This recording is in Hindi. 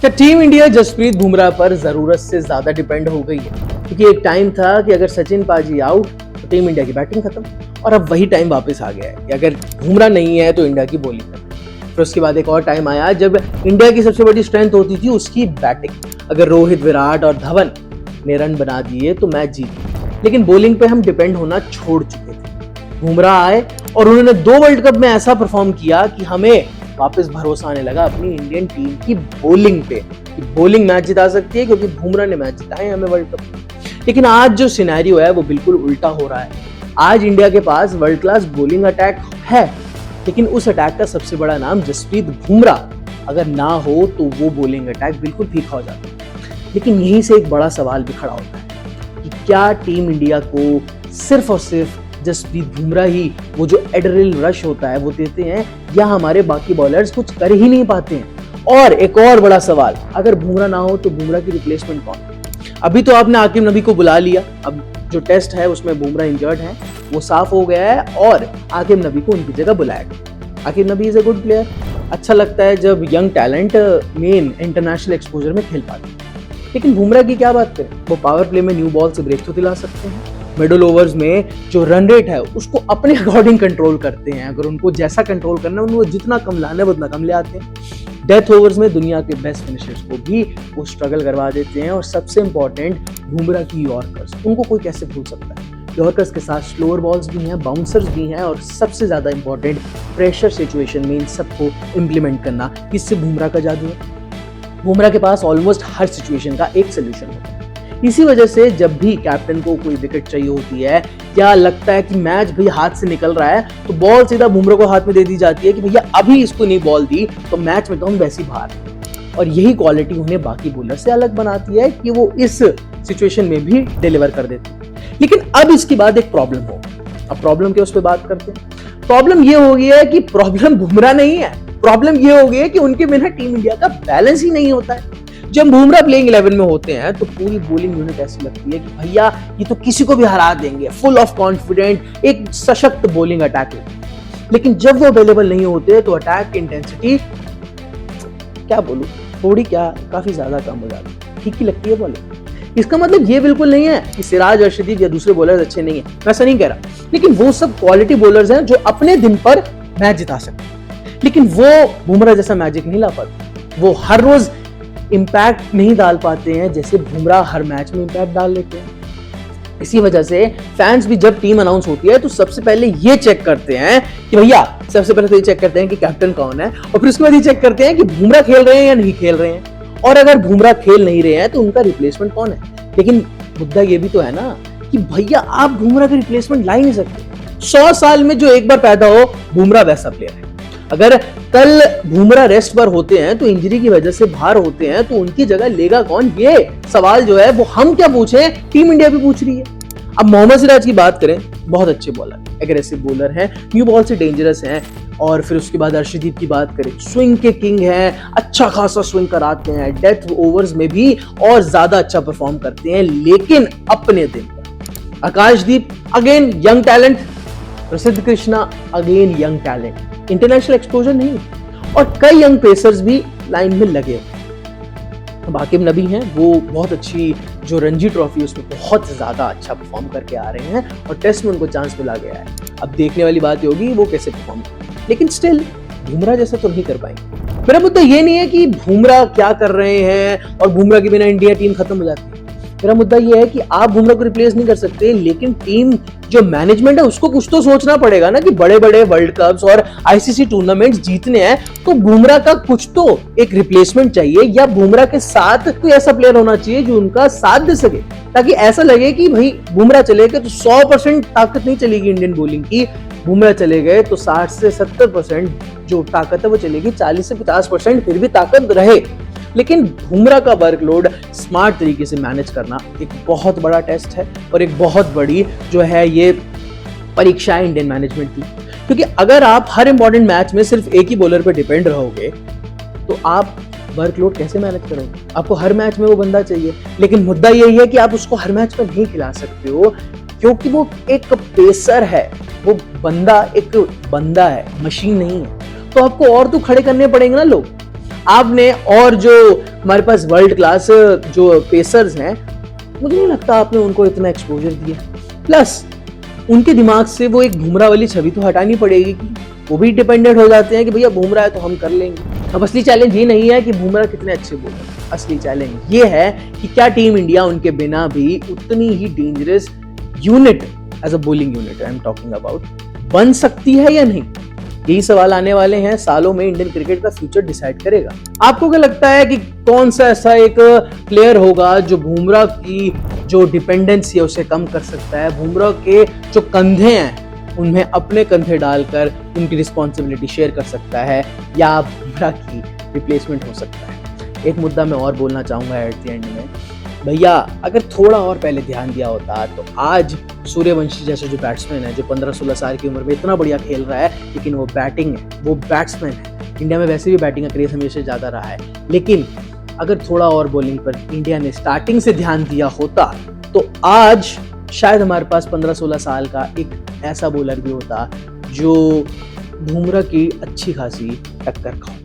क्या टीम इंडिया जसप्रीत बुमराह पर जरूरत से ज्यादा डिपेंड हो गई है? क्योंकि एक टाइम था कि अगर सचिन पाजी आउट तो टीम इंडिया की बैटिंग खत्म, और अब वही टाइम वापस आ गया है कि अगर बुमराह नहीं है तो इंडिया की बॉलिंग खत्म। फिर उसके बाद एक और टाइम आया जब इंडिया की सबसे बड़ी स्ट्रेंथ होती थी उसकी बैटिंग। अगर रोहित, विराट और धवन ने रन बना दिए तो मैच जीत गए, लेकिन बॉलिंग पे हम डिपेंड होना छोड़ चुके थे। बुमराह आए और उन्होंने 2 वर्ल्ड कप में ऐसा परफॉर्म किया कि हमें वापस भरोसा आने लगा अपनी इंडियन टीम की बॉलिंग पे कि बॉलिंग मैच जिता सकती है, क्योंकि बुमराह ने मैच जिताए हमें वर्ल्ड कप। लेकिन आज जो सिनेरियो है वो बिल्कुल उल्टा हो रहा है। आज इंडिया के पास वर्ल्ड क्लास बॉलिंग अटैक है, लेकिन उस अटैक का सबसे बड़ा नाम जसप्रीत बुमराह अगर ना हो तो वो बॉलिंग अटैक बिल्कुल फीका हो जाता है। लेकिन यहीं से एक बड़ा सवाल भी खड़ा होता है कि क्या टीम इंडिया को सिर्फ और सिर्फ जसप्रीत बुमराह ही वो जो एड्रेनलिन रश होता है वो देते हैं, या हमारे बाकी बॉलर्स कुछ कर ही नहीं पाते हैं? और एक और बड़ा सवाल, अगर बुमराह ना हो तो बुमराह की रिप्लेसमेंट कौन? अभी तो आपने आकिब नबी को बुला लिया, अब जो टेस्ट है उसमें बुमराह इंजर्ड है, वो साफ हो गया है और आकिब नबी को उनकी जगह बुलाया गया। आकिब नबी इज अ गुड प्लेयर, अच्छा लगता है जब young talent main international exposure में खेल पाते हैं। लेकिन बुमराह की क्या बात करें, वो पावर प्ले में न्यू बॉल से ब्रेक तो दिला सकते हैं, मिडिल ओवर्स में जो रन रेट है उसको अपने अकॉर्डिंग कंट्रोल करते हैं। अगर उनको जैसा कंट्रोल करना है उनको जितना कम लाना है उतना कम ले आते हैं। डेथ ओवर्स में दुनिया के बेस्ट फिनिशर्स को भी वो स्ट्रगल करवा देते हैं। और सबसे इंपॉर्टेंट बुमराह की यॉर्कर्स, उनको कोई कैसे भूल सकता है? यॉर्कर्स के साथ स्लोअर बॉल्स भी हैं, बाउंसर्स भी हैं, और सबसे ज्यादा इंपॉर्टेंट प्रेशर सिचुएशन में इन सबको इम्प्लीमेंट करना, इससे बुमराह का जादू है। बुमराह के पास ऑलमोस्ट हर सिचुएशन का एक सोल्यूशन होता है। इसी वजह से जब भी कैप्टन को कोई विकेट चाहिए होती है, क्या लगता है कि मैच भैया हाथ से निकल रहा है, तो बॉल सीधा बुमराह को हाथ में दे दी जाती है कि भैया अभी इसको नहीं बॉल दी तो मैच में तो हम वैसी बाहर। और यही क्वालिटी उन्हें बाकी बॉलर से अलग बनाती है कि वो इस सिचुएशन में भी डिलीवर कर देते हैं। लेकिन अब इसके बाद एक प्रॉब्लम हो, अब प्रॉब्लम के उस पर बात करते हैं। प्रॉब्लम ये हो गई है कि प्रॉब्लम बुमराह नहीं है, प्रॉब्लम ये हो गई है कि उनके बिना टीम इंडिया का बैलेंस ही नहीं होता है। जब बुमराह प्लेइंग 11 में होते हैं तो पूरी बॉलिंग यूनिट ऐसी लगती है कि भैया ये तो किसी को भी हरा देंगे, फुल ऑफ कॉन्फिडेंट, एक सशक्त बॉलिंग अटैक है। लेकिन जब वो अवेलेबल नहीं होते तो अटैक की इंटेंसिटी क्या बोलूं, थोड़ी क्या काफी ज्यादा कम हो जाती है, ठीक ही लगती है बॉलिंग। इसका मतलब ये बिल्कुल नहीं है कि सिराज, अर्शदीप या दूसरे बॉलर्स अच्छे नहीं है, मैं ऐसा नहीं कह रहा, लेकिन वो सब क्वालिटी बॉलर्स हैं जो अपने दिन पर मैच जिता सकते हैं। लेकिन वो बुमराह जैसा मैजिक नहीं ला पाते, वो हर रोज इंपैक्ट नहीं डाल पाते हैं जैसे बुमराह हर मैच में इंपैक्ट डाल लेते हैं। इसी वजह से फैंस भी जब टीम अनाउंस होती है तो सबसे पहले ये चेक करते हैं कि भैया, सबसे पहले तो ये चेक करते हैं कि कैप्टन कौन है, और फिर उसके बाद ये चेक करते हैं कि बुमराह खेल रहे हैं या नहीं खेल रहे हैं, और अगर बुमराह खेल नहीं रहे हैं तो उनका रिप्लेसमेंट कौन है। लेकिन मुद्दा ये भी तो है ना कि भैया आप बुमराह का रिप्लेसमेंट ला ही नहीं सकते। 100 साल में जो एक बार पैदा हो, बुमराह वैसा प्लेयर है। अगर कल बुमराह रेस्ट पर होते हैं तो इंजरी की वजह से बाहर होते हैं तो उनकी जगह लेगा कौन, ये सवाल जो है वो हम क्या पूछें, टीम इंडिया भी पूछ रही है। अब मोहम्मद सिराज की बात करें, बहुत अच्छे बॉलर, एग्रेसिव बॉलर हैं, न्यू बॉल से डेंजरस हैं। और फिर उसके बाद अर्शदीप की बात करें, स्विंग के किंग हैं, अच्छा खासा स्विंग कराते हैं, डेथ ओवर्स में भी और ज्यादा अच्छा परफॉर्म करते हैं, लेकिन अपने दिन पर। आकाशदीप अगेन यंग टैलेंट, प्रसिद्ध Krishna again young talent, international exposure नहीं, और कई यंग पेसर्स भी लाइन में लगे। अब आकिब नबी हैं, वो बहुत अच्छी जो रणजी ट्रॉफी उसमें बहुत ज्यादा अच्छा परफॉर्म करके आ रहे हैं, और टेस्ट में उनको चांस मिला गया है। अब देखने वाली बात होगी वो कैसे परफॉर्म करें, लेकिन स्टिल बुमराह जैसा तो नहीं कर पाएंगे। मेरा मुद्दा ये नहीं है कि बुमराह क्या कर रहे हैं और बुमराह के बिना इंडिया टीम खत्म हो जाती है। मेरा मुद्दा ये है कि आप बुमराह को रिप्लेस नहीं कर सकते, लेकिन टीम जो मैनेजमेंट है उसको कुछ तो सोचना पड़ेगा ना कि बड़े बड़े वर्ल्ड कप्स और आईसीसी टूर्नामेंट्स जीतने हैं तो बुमराह का कुछ तो एक रिप्लेसमेंट चाहिए, या बुमराह के साथ कोई ऐसा प्लेयर होना चाहिए जो उनका साथ दे सके, ताकि ऐसा लगे कि भाई बुमराह चले गए तो 100% ताकत नहीं चलेगी इंडियन बॉलिंग की, बुमराह चले गए तो 60 से 70% जो ताकत है वो चलेगी, 40 से 50% फिर भी ताकत रहे। लेकिन बुमराह का वर्कलोड स्मार्ट तरीके से मैनेज करना एक बहुत बड़ा टेस्ट है, और एक बहुत बड़ी जो है ये परीक्षा है इंडियन मैनेजमेंट की। क्योंकि अगर आप हर इंपॉर्टेंट मैच में सिर्फ एक ही बॉलर पर डिपेंड रहोगे तो आप वर्कलोड कैसे मैनेज करोगे? आपको हर मैच में वो बंदा चाहिए, लेकिन मुद्दा यही है कि आप उसको हर मैच में नहीं खिला सकते हो, क्योंकि वो एक पेसर है, वो बंदा एक बंदा है, मशीन नहीं है। तो आपको और तो खड़े करने पड़ेंगे ना लोग, आपने और जो हमारे पास वर्ल्ड क्लास जो पेसर्स हैं, मुझे नहीं लगता आपने उनको इतना एक्सपोजर दिया। प्लस उनके दिमाग से वो एक बुमराह वाली छवि तो हटानी पड़ेगी कि वो भी डिपेंडेंट हो जाते हैं कि भैया बुमराह है तो हम कर लेंगे। अब असली चैलेंज ये नहीं है कि बुमराह कितने अच्छे बॉलर, असली चैलेंज ये है कि क्या टीम इंडिया उनके बिना भी उतनी ही dangerous unit as a bowling unit I am talking about बन सकती है या नहीं। यही सवाल आने वाले हैं, सालों में इंडियन क्रिकेट का फ्यूचर डिसाइड करेगा। आपको क्या लगता है कि कौन सा ऐसा एक प्लेयर होगा जो बुमराह की जो डिपेंडेंसी है उसे कम कर सकता है, बुमराह के जो कंधे हैं उनमें अपने कंधे डालकर उनकी रिस्पॉन्सिबिलिटी शेयर कर सकता है, या बुमराह की रिप्लेसमेंट हो सकता है। एक मुद्दा मैं और बोलना चाहूंगा एट द एंड में, भैया अगर थोड़ा और पहले ध्यान दिया होता तो आज सूर्यवंशी जैसे जो बैट्समैन है, जो 15-16 साल की उम्र में इतना बढ़िया खेल रहा है, लेकिन वो बैटिंग है, वो बैट्समैन है। इंडिया में वैसे भी बैटिंग का क्रेज हमेशा ज़्यादा रहा है, लेकिन अगर थोड़ा और बॉलिंग पर इंडिया ने स्टार्टिंग से ध्यान दिया होता तो आज शायद हमारे पास 15-16 साल का एक ऐसा बॉलर भी होता जो बुमराह की अच्छी खासी टक्कर खाओ।